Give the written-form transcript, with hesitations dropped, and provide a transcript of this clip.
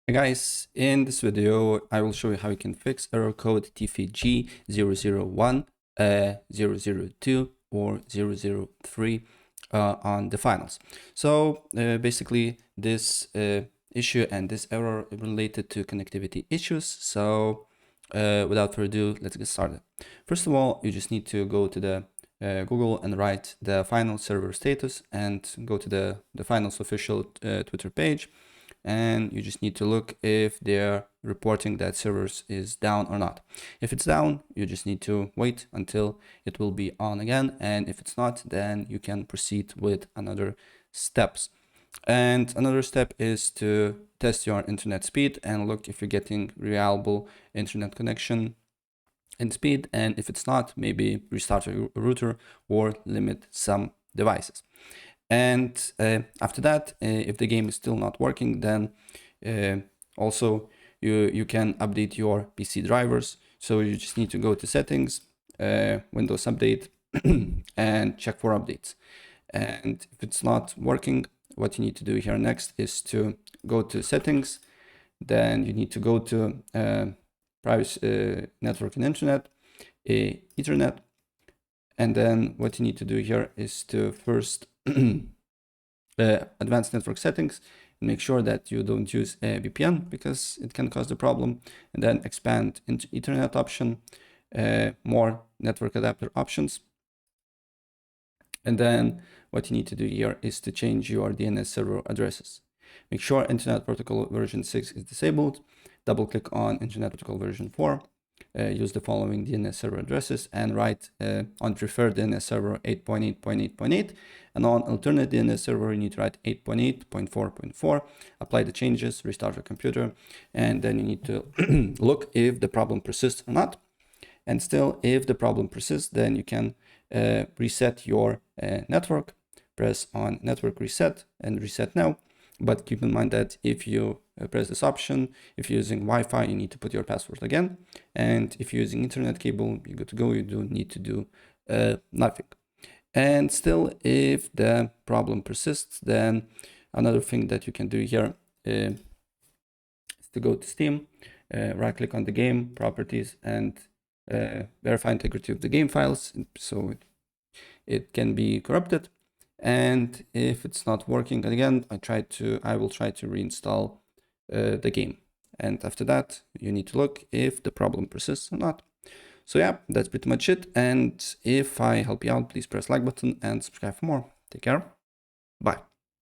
Hey guys, in this video I will show you how you can fix error code TFGE0001, 002 or 003 on the finals. So basically this issue and this error related to connectivity issues. So without further ado, let's get started. First of all, you just need to go to the Google and write the final server status and go to the finals official Twitter page. And you just need to look if they're reporting that servers is down or not. If it's down, you just need to wait until it will be on again. And if it's not, then you can proceed with another steps. And another step is to test your internet speed and look if you're getting reliable internet connection and speed. And if it's not, maybe restart your router or limit some devices. And after that, if the game is still not working, then also you can update your PC drivers. So you just need to go to settings, Windows Update, and check for updates. And if it's not working, what you need to do here next is to go to settings. Then you need to go to private network and internet, Ethernet. And then what you need to do here is to first advanced network settings and make sure that you don't use a VPN because it can cause the problem, and then expand into Ethernet option, more network adapter options. And then what you need to do here is to change your DNS server addresses. Make sure Internet Protocol version 6 is disabled. Double click on Internet Protocol version 4. Use the following DNS server addresses and write on preferred DNS server 8.8.8.8, and on alternate DNS server you need to write 8.8.4.4. Apply the changes, restart your computer, and then you need to look if the problem persists or not. And still, if the problem persists, then you can reset your network. Press on network reset and reset now. But keep in mind that if you press this option, if you're using Wi-Fi, you need to put your password again. And if you're using internet cable, you're good to go. You don't need to do nothing. And still, if the problem persists, then another thing that you can do here is to go to Steam, right-click on the game, properties, and verify integrity of the game files, so it can be corrupted. And if it's not working again, I will try to reinstall the game. And after that, you need to look if the problem persists or not. So yeah, that's pretty much it. And if I help you out, please press like button and subscribe for more. Take care. Bye.